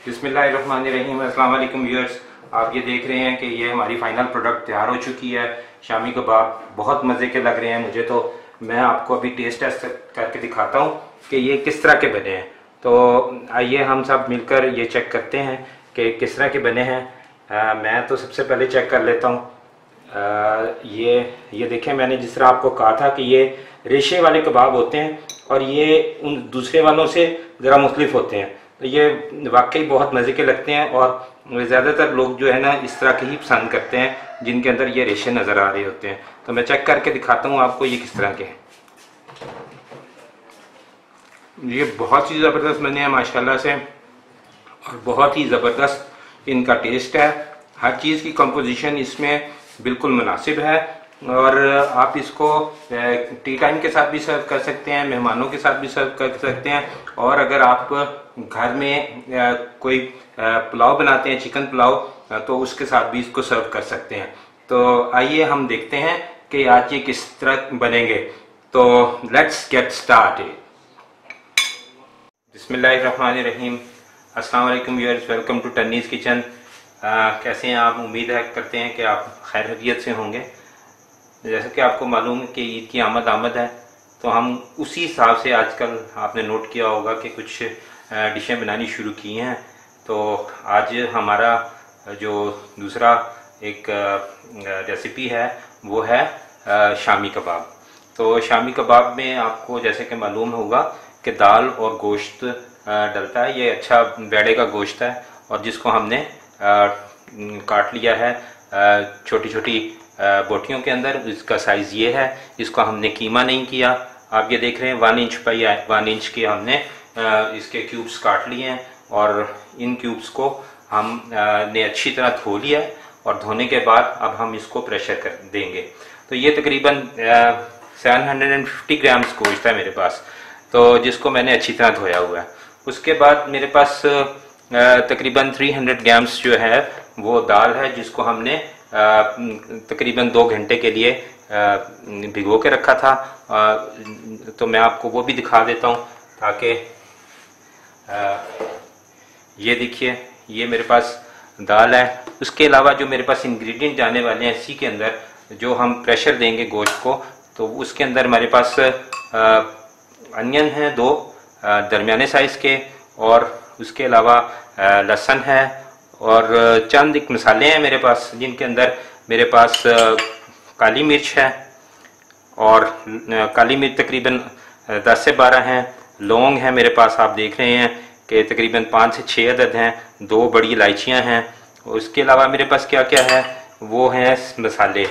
बिस्मिल्लाहिर्रहमानिर्रहीम। अस्सलाम वालेकुम व्यूअर्स, आप ये देख रहे हैं कि ये हमारी फाइनल प्रोडक्ट तैयार हो चुकी है। शामी कबाब बहुत मज़े के लग रहे हैं मुझे, तो मैं आपको अभी टेस्ट करके दिखाता हूँ कि ये किस तरह के बने हैं। तो आइए हम सब मिलकर ये चेक करते हैं कि किस तरह के बने हैं। मैं तो सबसे पहले चेक कर लेता हूँ। ये देखें, मैंने जिस तरह आपको कहा था कि ये रेशे वाले कबाब होते हैं और ये उन दूसरे वालों से ज़रा मुख्तलिफ होते हैं। तो ये वाकई बहुत मज़े के लगते हैं और ज़्यादातर लोग जो है ना इस तरह के ही पसंद करते हैं जिनके अंदर ये रेशे नज़र आ रहे होते हैं। तो मैं चेक करके दिखाता हूँ आपको ये किस तरह के हैं। ये बहुत ही ज़बरदस्त बने हैं माशाल्लाह से, और बहुत ही ज़बरदस्त इनका टेस्ट है। हर चीज़ की कंपोजिशन इसमें बिल्कुल मुनासिब है और आप इसको टी टाइम के साथ भी सर्व कर सकते हैं, मेहमानों के साथ भी सर्व कर सकते हैं। और अगर आप घर में कोई पुलाव बनाते हैं, चिकन पुलाव, तो उसके साथ भी इसको सर्व कर सकते हैं। तो आइए हम देखते हैं कि आज ये किस तरह बनेंगे। तो लेट्स गेट स्टार्टेड। बिस्मिल्लाहिर्रहमानिर्रहीम। अस्सलाम वालेकुम व्यूअर्स, वेलकम टू टन्नीज़ किचन। कैसे हैं आप? उम्मीद करते हैं कि आप खैरियत से होंगे। जैसे कि आपको मालूम है कि ईद की आमद है, तो हम उसी हिसाब से आजकल आपने नोट किया होगा कि कुछ डिशें बनानी शुरू की हैं। तो आज हमारा जो दूसरा एक रेसिपी है वो है शामी कबाब। तो शामी कबाब में आपको जैसे कि मालूम होगा कि दाल और गोश्त डलता है। ये अच्छा भेड़े का गोश्त है और जिसको हमने काट लिया है छोटी छोटी बोटियों के अंदर। इसका साइज़ ये है। इसको हमने कीमा नहीं किया। आप ये देख रहे हैं 1 इंच बाई 1 इंच के हमने इसके क्यूब्स काट लिए हैं और इन क्यूब्स को हमने अच्छी तरह धो लिया है और धोने के बाद अब हम इसको प्रेशर कर देंगे। तो ये तकरीबन 750 ग्राम्स गोश्त है मेरे पास, तो जिसको मैंने अच्छी तरह धोया हुआ है। उसके बाद मेरे पास तकरीबन 300 ग्राम्स जो है वो दाल है, जिसको हमने तकरीबन 2 घंटे के लिए भिगो के रखा था। तो मैं आपको वो भी दिखा देता हूँ ताकि ये देखिए, ये मेरे पास दाल है। उसके अलावा जो मेरे पास इंग्रेडिएंट जाने वाले हैं इसी के अंदर, जो हम प्रेशर देंगे गोश्त को, तो उसके अंदर हमारे पास अनियन है 2 दरमियाने साइज़ के, और उसके अलावा लहसुन है और चंद एक मसाले हैं मेरे पास, जिनके अंदर मेरे पास काली मिर्च है और काली मिर्च तकरीबन 10 से 12 हैं। लौंग है मेरे पास, आप देख रहे हैं कि तकरीबन 5 से 6 अदद हैं। 2 बड़ी इलायचियां हैं। उसके अलावा मेरे पास क्या क्या है वो हैं मसाले,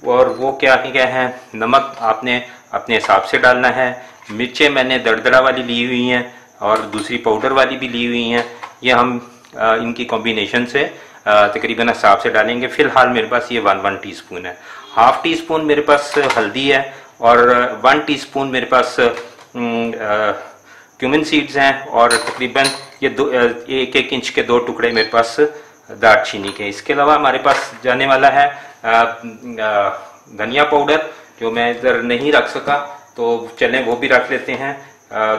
और वो क्या क्या हैं, नमक आपने अपने हिसाब से डालना है। मिर्चें मैंने दरदरा वाली ली हुई हैं और दूसरी पाउडर वाली भी ली हुई हैं। ये हम इनकी कॉम्बिनेशन से तकरीबन हिसाब से डालेंगे। फ़िलहाल मेरे पास ये 1 टीस्पून है। हाफ़ टी स्पून मेरे पास हल्दी है और 1 टीस्पून मेरे पास क्यूमिन सीड्स हैं, और तकरीबन ये 1 इंच के 2 टुकड़े मेरे पास दालचीनी के। इसके अलावा हमारे पास जाने वाला है धनिया पाउडर, जो मैं इधर नहीं रख सका, तो चलें वो भी रख लेते हैं।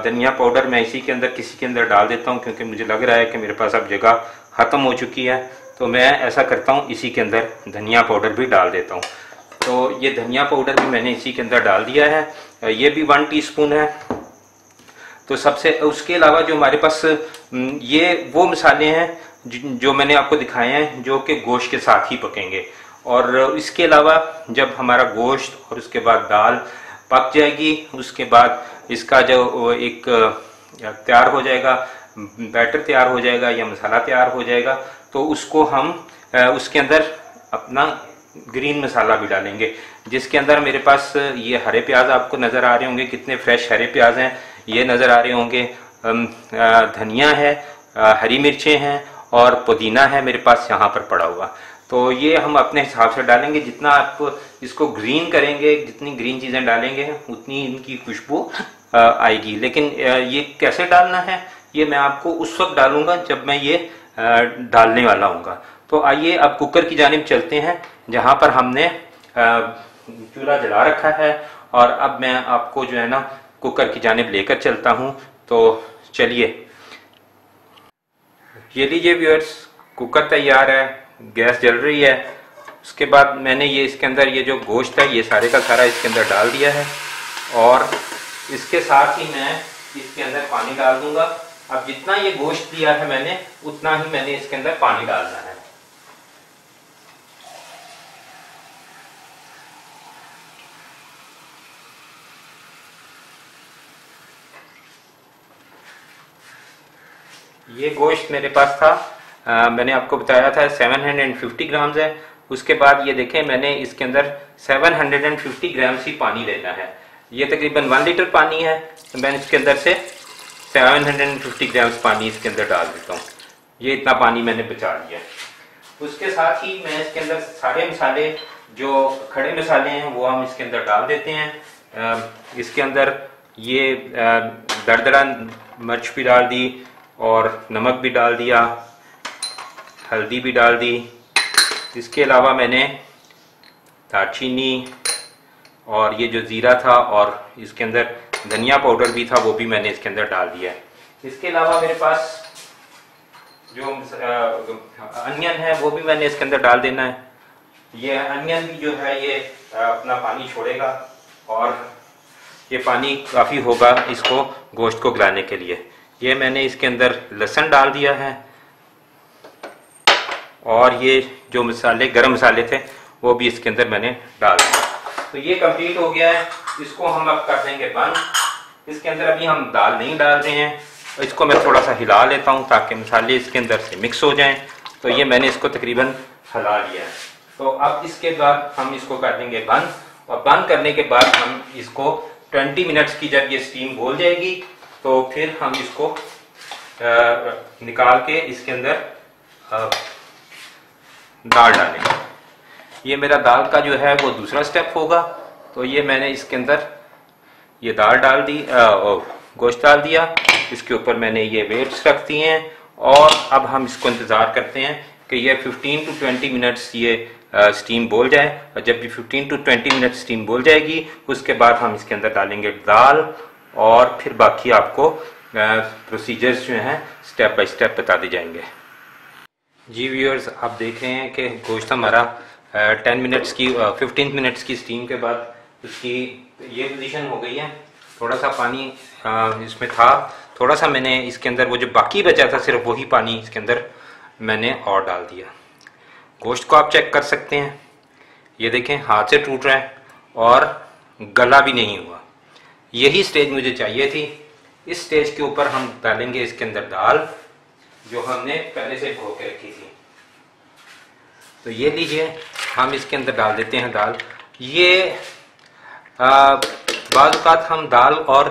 धनिया पाउडर मैं इसी के अंदर किसी के अंदर डाल देता हूँ, क्योंकि मुझे लग रहा है कि मेरे पास अब जगह ख़त्म हो चुकी है। तो मैं ऐसा करता हूँ, इसी के अंदर धनिया पाउडर भी डाल देता हूँ। तो ये धनिया पाउडर भी मैंने इसी के अंदर डाल दिया है। ये भी 1 टीस्पून है। तो सबसे उसके अलावा जो हमारे पास ये वो मसाले हैं जो मैंने आपको दिखाए हैं, जो कि गोश्त के साथ ही पकेंगे। और इसके अलावा जब हमारा गोश्त और उसके बाद दाल पक जाएगी, उसके बाद इसका जो एक तैयार हो जाएगा, बैटर तैयार हो जाएगा या मसाला तैयार हो जाएगा, तो उसको हम उसके अंदर अपना ग्रीन मसाला भी डालेंगे, जिसके अंदर मेरे पास ये हरे प्याज आपको नज़र आ रहे होंगे। कितने फ्रेश हरे प्याज हैं ये नज़र आ रहे होंगे। धनिया है, हरी मिर्चें हैं और पुदीना है मेरे पास यहाँ पर पड़ा हुआ। तो ये हम अपने हिसाब से डालेंगे। जितना आप इसको ग्रीन करेंगे, जितनी ग्रीन चीज़ें डालेंगे, उतनी इनकी खुशबू आएगी। लेकिन ये कैसे डालना है ये मैं आपको उस वक्त डालूंगा जब मैं ये डालने वाला हूँगा। तो आइए अब कुकर की जानिब चलते हैं, जहाँ पर हमने चूल्हा जला रखा है, और अब मैं आपको जो है ना कुकर की जानिब लेकर चलता हूँ। तो चलिए। ये लीजिए व्यूअर्स, कुकर तैयार है, गैस जल रही है। उसके बाद मैंने ये इसके अंदर ये जो गोश्त है ये सारे का सारा इसके अंदर डाल दिया है और इसके साथ ही मैं इसके अंदर पानी डाल दूंगा। अब जितना ये गोश्त दिया है मैंने उतना ही मैंने इसके अंदर पानी डालना है। ये गोश्त मेरे पास था, मैंने आपको बताया था 750 ग्राम्स है। उसके बाद ये देखें मैंने इसके अंदर 750 ग्राम्स ही पानी लेना है। ये तकरीबन 1 लीटर पानी है, तो मैंने इसके अंदर से 750 ग्राम्स पानी इसके अंदर डाल देता हूँ। ये इतना पानी मैंने बचा लिया। उसके साथ ही मैं इसके अंदर सारे मसाले जो खड़े मसाले हैं वो हम इसके अंदर डाल देते हैं। इसके अंदर ये दरदरा मिर्च भी डाल दी और नमक भी डाल दिया, हल्दी भी डाल दी। इसके अलावा मैंने दालचीनी और ये जो ज़ीरा था और इसके अंदर धनिया पाउडर भी था वो भी मैंने इसके अंदर डाल दिया है। इसके अलावा मेरे पास जो अनियन है वो भी मैंने इसके अंदर डाल देना है। ये अनियन भी जो है ये अपना पानी छोड़ेगा और ये पानी काफ़ी होगा इसको गोश्त को गलाने के लिए। ये मैंने इसके अंदर लहसुन डाल दिया है और ये जो मसाले गरम मसाले थे वो भी इसके अंदर मैंने डाल दिया। तो ये कंप्लीट हो गया है। इसको हम अब कर देंगे बंद। इसके अंदर अभी हम दाल नहीं डाल रहे हैं, इसको मैं थोड़ा सा हिला लेता हूँ ताकि मसाले इसके अंदर से मिक्स हो जाएं। तो ये मैंने इसको तकरीबन हिला लिया है। तो अब इसके बाद हम इसको कर देंगे बंद और बंद करने के बाद हम इसको 20 मिनट्स की जब ये स्टीम बोल जाएगी तो फिर हम इसको निकाल के इसके अंदर दाल डालेंगे। ये मेरा दाल का जो है वो दूसरा स्टेप होगा। तो ये मैंने इसके अंदर ये दाल डाल दी, गोश्त डाल दिया। इसके ऊपर मैंने ये वेट्स रख दिए हैं और अब हम इसको इंतज़ार करते हैं कि ये 15 to 20 मिनट्स ये स्टीम बोल जाए। और जब ये 15 to 20 मिनट स्टीम बोल जाएगी उसके बाद हम इसके अंदर डालेंगे दाल और फिर बाकी आपको प्रोसीजर्स जो हैं स्टेप बाय स्टेप बताते जाएंगे। जी व्यूअर्स, आप देख रहे हैं कि गोश्त हमारा 10 मिनट्स की 15 मिनट्स की स्टीम के बाद उसकी ये पोजीशन हो गई है। थोड़ा सा पानी इसमें था, थोड़ा सा मैंने इसके अंदर वो जो बाकी बचा था सिर्फ वही पानी इसके अंदर मैंने और डाल दिया। गोश्त को आप चेक कर सकते हैं, ये देखें हाथ से टूट रहा है और गला भी नहीं हुआ। यही स्टेज मुझे चाहिए थी। इस स्टेज के ऊपर हम डालेंगे इसके अंदर दाल जो हमने पहले से धो के रखी थी। तो ये लीजिए हम इसके अंदर डाल देते हैं दाल। ये बाज़ औक़ात हम दाल और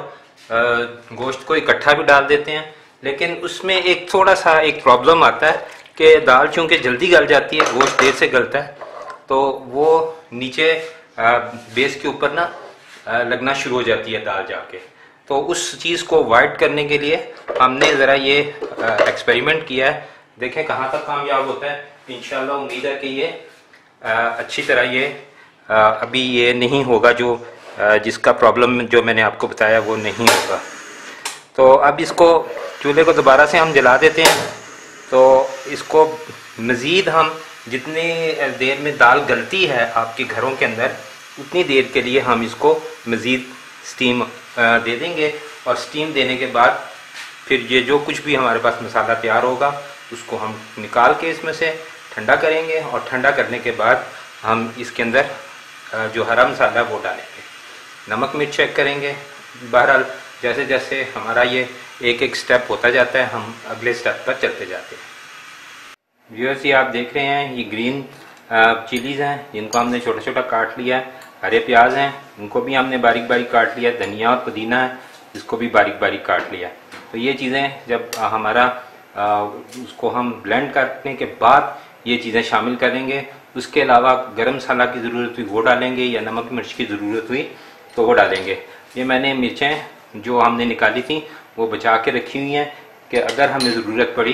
गोश्त को इकट्ठा भी डाल देते हैं, लेकिन उसमें एक थोड़ा सा एक प्रॉब्लम आता है कि दाल चूँकि जल्दी गल जाती है, गोश्त देर से गलता है, तो वो नीचे बेस के ऊपर ना लगना शुरू हो जाती है दाल जाके। तो उस चीज़ को अवॉइड करने के लिए हमने ज़रा ये एक्सपेरिमेंट किया है। देखें कहाँ तक कामयाब होता है। इंशाल्लाह उम्मीद है कि ये अच्छी तरह ये अभी ये नहीं होगा, जो जिसका प्रॉब्लम जो मैंने आपको बताया वो नहीं होगा। तो अब इसको चूल्हे को दोबारा से हम जला देते हैं। तो इसको मज़ीद हम जितनी देर में दाल गलती है आपके घरों के अंदर उतनी देर के लिए हम इसको मज़ीद स्टीम दे देंगे और स्टीम देने के बाद फिर ये जो कुछ भी हमारे पास मसाला तैयार होगा उसको हम निकाल के इसमें से ठंडा करेंगे और ठंडा करने के बाद हम इसके अंदर जो हरा मसाला वो डालेंगे। नमक मिर्च चेक करेंगे। बहरहाल जैसे जैसे हमारा ये एक एक स्टेप होता जाता है हम अगले स्टेप पर चलते जाते हैं। व्यूअर्स, ये आप देख रहे हैं ये ग्रीन चिलीज़ हैं जिनको हमने छोटा छोटा काट लिया है। हरे प्याज हैं उनको भी हमने बारीक बारीक काट लिया। धनिया और पुदीना है इसको भी बारीक बारीक काट लिया। तो ये चीज़ें जब हमारा उसको हम ब्लेंड करने के बाद ये चीज़ें शामिल करेंगे। उसके अलावा गरम मसाला की ज़रूरत हुई वो डालेंगे या नमक मिर्च की ज़रूरत हुई तो वो डालेंगे। ये मैंने मिर्चें जो हमने निकाली थी वो बचा के रखी हुई हैं कि अगर हमें ज़रूरत पड़ी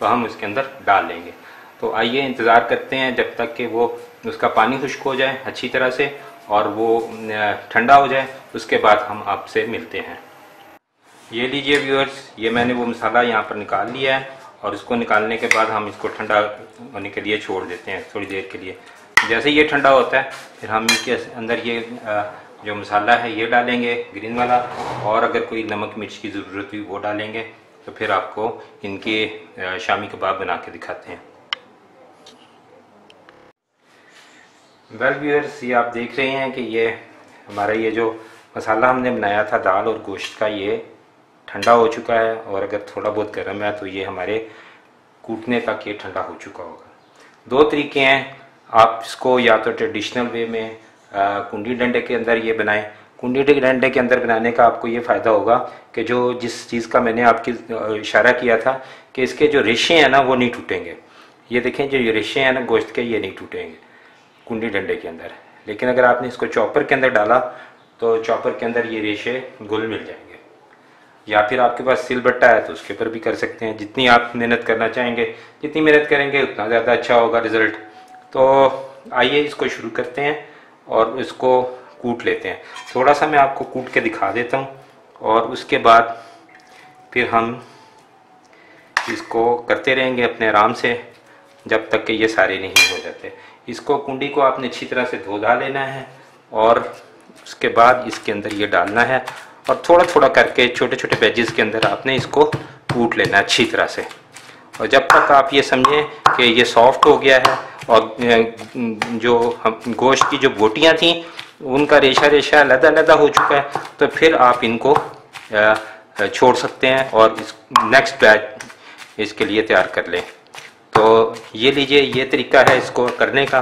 तो हम उसके अंदर डाल लेंगे। तो आइए इंतज़ार करते हैं जब तक कि वो उसका पानी खुश्क हो जाए अच्छी तरह से और वो ठंडा हो जाए। उसके बाद हम आपसे मिलते हैं। ये लीजिए व्यूअर्स, ये मैंने वो मसाला यहाँ पर निकाल लिया है और इसको निकालने के बाद हम इसको ठंडा होने के लिए छोड़ देते हैं थोड़ी देर के लिए। जैसे ये ठंडा होता है फिर हम इनके अंदर ये जो मसाला है ये डालेंगे ग्रीन वाला, और अगर कोई नमक मिर्च की ज़रूरत हुई वो डालेंगे। तो फिर आपको इनके शामी कबाब बना के दिखाते हैं। वेल व्यूअर्स, ये आप देख रहे हैं कि ये हमारा ये जो मसाला हमने बनाया था दाल और गोश्त का, ये ठंडा हो चुका है, और अगर थोड़ा बहुत गर्म है तो ये हमारे कूटने तक ये ठंडा हो चुका होगा। दो तरीके हैं, आप इसको या तो ट्रेडिशनल वे में कुंडी डंडे के अंदर ये बनाएं। कुंडी डंडे के अंदर बनाने का आपको ये फ़ायदा होगा कि जो जिस चीज़ का मैंने आपकी इशारा किया था कि इसके जो रेशे हैं ना वो नहीं टूटेंगे। ये देखें, जो ये रेशे हैं ना गोश्त के, ये नहीं टूटेंगे कुंडी डंडे के अंदर। लेकिन अगर आपने इसको चॉपर के अंदर डाला तो चॉपर के अंदर ये रेशे घुल मिल जाएंगे। या फिर आपके पास सिलबट्टा है तो उसके ऊपर भी कर सकते हैं। जितनी आप मेहनत करना चाहेंगे, जितनी मेहनत करेंगे उतना ज़्यादा अच्छा होगा रिज़ल्ट। तो आइए इसको शुरू करते हैं और इसको कूट लेते हैं। थोड़ा सा मैं आपको कूट के दिखा देता हूँ, और उसके बाद फिर हम इसको करते रहेंगे अपने आराम से जब तक कि ये सारे नहीं हो जाते। इसको कुंडी को आपने अच्छी तरह से धो धा लेना है, और उसके बाद इसके अंदर ये डालना है, और थोड़ा थोड़ा करके छोटे छोटे बैजेस के अंदर आपने इसको कूट लेना है अच्छी तरह से। और जब तक आप ये समझें कि ये सॉफ्ट हो गया है और जो हम गोश्त की जो बोटियाँ थी उनका रेशा रेशा लदा लदा हो चुका है, तो फिर आप इनको छोड़ सकते हैं और इस नेक्स्ट बैच इसके लिए तैयार कर लें। तो ये लीजिए, ये तरीका है इसको करने का।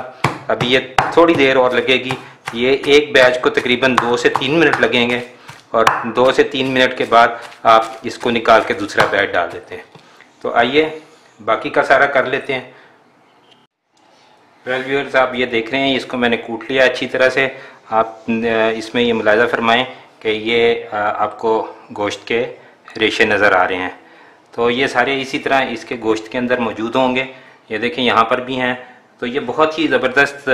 अभी ये थोड़ी देर और लगेगी। ये एक बैच को तकरीबन 2 से 3 मिनट लगेंगे, और 2 से 3 मिनट के बाद आप इसको निकाल के दूसरा बैच डाल देते हैं। तो आइए बाकी का सारा कर लेते हैं। वेल व्यूअर्स, आप ये देख रहे हैं इसको मैंने कूट लिया अच्छी तरह से। आप इसमें ये मुलाज़ा फरमाएं कि ये आपको गोश्त के रेशे नज़र आ रहे हैं। तो ये सारे इसी तरह इसके गोश्त के अंदर मौजूद होंगे। ये देखें यहाँ पर भी हैं। तो ये बहुत ही ज़बरदस्त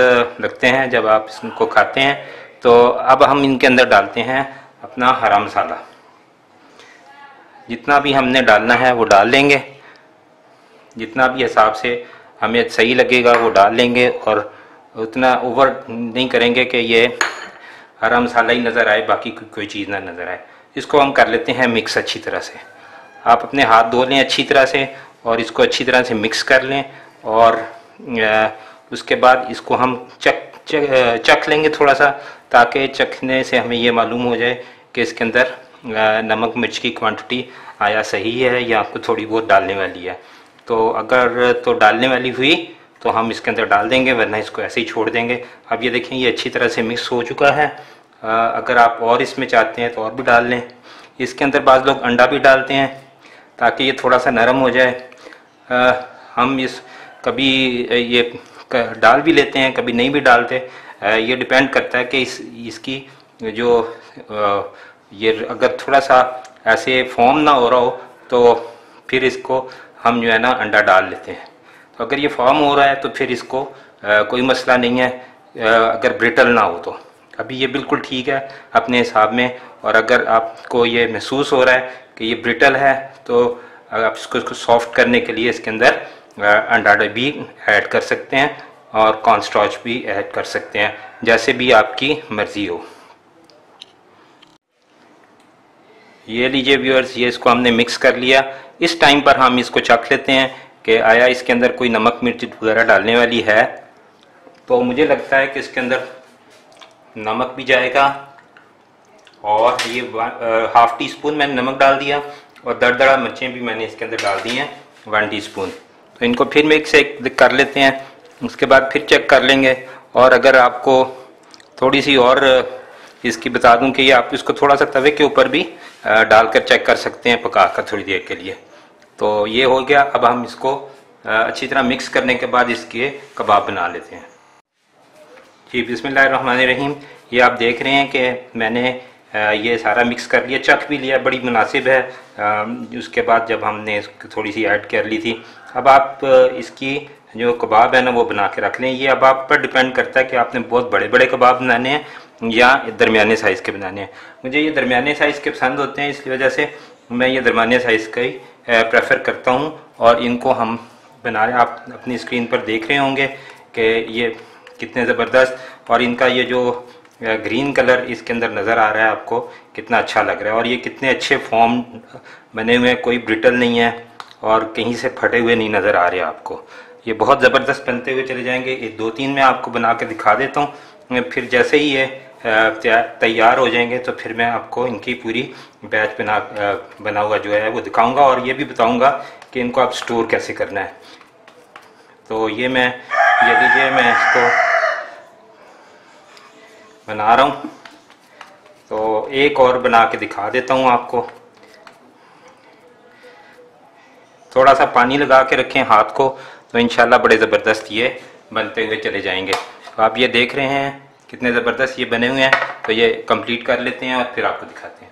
लगते हैं जब आप इसको खाते हैं। तो अब हम इनके अंदर डालते हैं अपना हरा मसाला। जितना भी हमने डालना है वो डाल लेंगे, जितना भी हिसाब से हमें सही लगेगा वो डाल लेंगे, और उतना ओवर नहीं करेंगे कि ये हरा मसाला ही नज़र आए, बाकी कोई चीज़ ना नज़र आए। इसको हम कर लेते हैं मिक्स अच्छी तरह से। आप अपने हाथ धो लें अच्छी तरह से और इसको अच्छी तरह से मिक्स कर लें, और उसके बाद इसको हम चख लेंगे थोड़ा सा, ताकि चखने से हमें ये मालूम हो जाए कि इसके अंदर नमक मिर्च की क्वांटिटी आया सही है या आपको थोड़ी बहुत डालने वाली है। तो अगर तो डालने वाली हुई तो हम इसके अंदर डाल देंगे, वरना इसको ऐसे ही छोड़ देंगे। अब ये देखें ये अच्छी तरह से मिक्स हो चुका है। अगर आप और इसमें चाहते हैं तो और भी डाल लें। इसके अंदर बाज़ लोग अंडा भी डालते हैं ताकि ये थोड़ा सा नरम हो जाए। हम इस कभी ये डाल भी लेते हैं, कभी नहीं भी डालते। ये डिपेंड करता है कि इसकी जो ये अगर थोड़ा सा ऐसे फॉर्म ना हो रहा हो तो फिर इसको हम जो है ना अंडा डाल लेते हैं। तो अगर ये फॉर्म हो रहा है तो फिर इसको कोई मसला नहीं है, अगर ब्रिटल ना हो तो। अभी ये बिल्कुल ठीक है अपने हिसाब में। और अगर आपको ये महसूस हो रहा है कि ये ब्रिटल है तो आप इसको सॉफ्ट करने के लिए इसके अंदर अंडा भी ऐड कर सकते हैं और कॉर्नस्टार्च भी ऐड कर सकते हैं, जैसे भी आपकी मर्ज़ी हो। ये लीजिए व्यूअर्स, ये इसको हमने मिक्स कर लिया। इस टाइम पर हम इसको चख लेते हैं कि आया इसके अंदर कोई नमक मिर्च वगैरह डालने वाली है। तो मुझे लगता है कि इसके अंदर नमक भी जाएगा, और ये 1/2 टीस्पून मैंने नमक डाल दिया, और दरदरा मिर्चें भी मैंने इसके अंदर डाल दी हैं 1 टीस्पून। तो इनको फिर मिक्स कर लेते हैं, उसके बाद फिर चेक कर लेंगे। और अगर आपको थोड़ी सी और इसकी बता दूं कि ये आप इसको थोड़ा सा तवे के ऊपर भी डालकर चेक कर सकते हैं पका कर थोड़ी देर के लिए। तो ये हो गया। अब हम इसको अच्छी तरह मिक्स करने के बाद इसके कबाब बना लेते हैं। जी बिस्मिल्लाहिर्रहमानिर्रहीम। ये आप देख रहे हैं कि मैंने ये सारा मिक्स कर लिया, चख भी लिया, बड़ी मुनासिब है। उसके बाद जब हमने थोड़ी सी ऐड कर ली थी, अब आप इसकी जो कबाब है ना वो बना के रख लें। ये अब आप पर डिपेंड करता है कि आपने बहुत बड़े बड़े कबाब बनाने हैं या दरमियाने साइज़ के बनाने हैं। मुझे ये दरमियाने साइज़ के पसंद होते हैं, इसकी वजह से मैं ये दरमियाने साइज़ का ही प्रेफर करता हूँ। और इनको हम बना रहे हैं। आप अपनी स्क्रीन पर देख रहे होंगे कि ये कितने ज़बरदस्त, और इनका ये जो ग्रीन कलर इसके अंदर नज़र आ रहा है आपको कितना अच्छा लग रहा है, और ये कितने अच्छे फॉर्म बने हुए हैं, कोई ब्रिटल नहीं है और कहीं से फटे हुए नहीं नज़र आ रहे आपको। ये बहुत ज़बरदस्त बनते हुए चले जाएंगे। ये 2-3 मैं आपको बना के दिखा देता हूँ, फिर जैसे ही ये तैयार हो जाएंगे तो फिर मैं आपको इनकी पूरी बैच बना हुआ जो है वो दिखाऊंगा, और ये भी बताऊंगा कि इनको आप स्टोर कैसे करना है। तो ये लीजिए मैं इसको बना रहा हूँ, तो एक और बना के दिखा देता हूँ आपको। थोड़ा सा पानी लगा के रखें हाथ को, तो इंशाल्लाह बड़े ज़बरदस्त ये बनते हुए चले जाएंगे। तो आप ये देख रहे हैं कितने ज़बरदस्त ये बने हुए हैं। तो ये कंप्लीट कर लेते हैं और फिर आपको दिखाते हैं।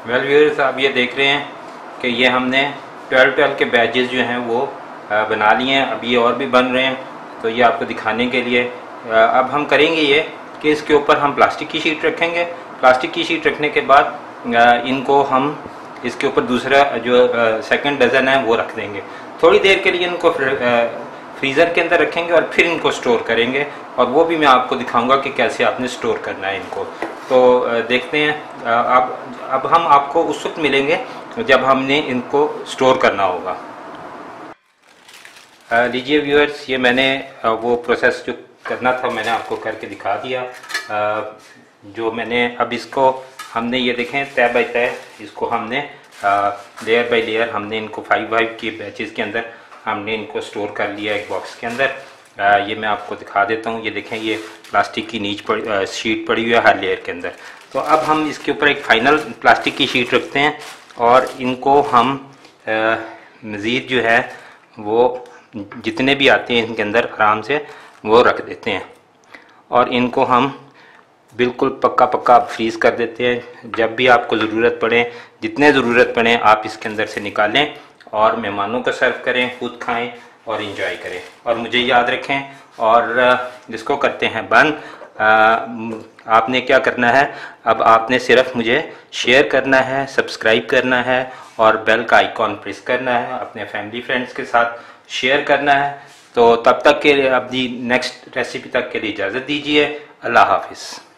वेल व्यूअर्स, आप ये देख रहे हैं कि ये हमने 12 के बैचेस जो हैं वो बना लिए हैं। अब ये और भी बन रहे हैं, तो ये आपको दिखाने के लिए अब हम करेंगे ये कि इसके ऊपर हम प्लास्टिक की शीट रखेंगे। प्लास्टिक की शीट रखने के बाद इनको हम इसके ऊपर दूसरा जो सेकंड डज़न है वो रख देंगे। थोड़ी देर के लिए इनको फ्रीज़र के अंदर रखेंगे और फिर इनको स्टोर करेंगे, और वो भी मैं आपको दिखाऊंगा कि कैसे आपने स्टोर करना है इनको। तो देखते हैं। अब हम आपको उस वक्त मिलेंगे जब हमने इनको स्टोर करना होगा। लीजिए व्यूअर्स, ये मैंने वो प्रोसेस जो करना था मैंने आपको करके दिखा दिया। जो मैंने अब इसको हमने ये देखें तय बाय तय इसको हमने लेयर बाय लेयर हमने इनको 5 के बैचेस के अंदर हमने इनको स्टोर कर लिया एक बॉक्स के अंदर। ये मैं आपको दिखा देता हूँ। ये देखें, ये प्लास्टिक की शीट पड़ी हुई है हर लेयर के अंदर। तो अब हम इसके ऊपर एक फाइनल प्लास्टिक की शीट रखते हैं, और इनको हम मज़ीद जो है वो जितने भी आते हैं इनके अंदर आराम से वो रख देते हैं, और इनको हम बिल्कुल पक्का फ्रीज़ कर देते हैं। जब भी आपको ज़रूरत पड़े, जितने ज़रूरत पड़े, आप इसके अंदर से निकालें और मेहमानों को सर्व करें, खुद खाएं और इंजॉय करें। और मुझे याद रखें, और जिसको करते हैं बंद, आपने क्या करना है, अब आपने सिर्फ मुझे शेयर करना है, सब्सक्राइब करना है और बेल का आइकॉन प्रेस करना है, अपने फैमिली फ्रेंड्स के साथ शेयर करना है। तो तब तक के लिए, अपनी नेक्स्ट रेसिपी तक के लिए इजाज़त दीजिए। अल्लाह हाफिज़।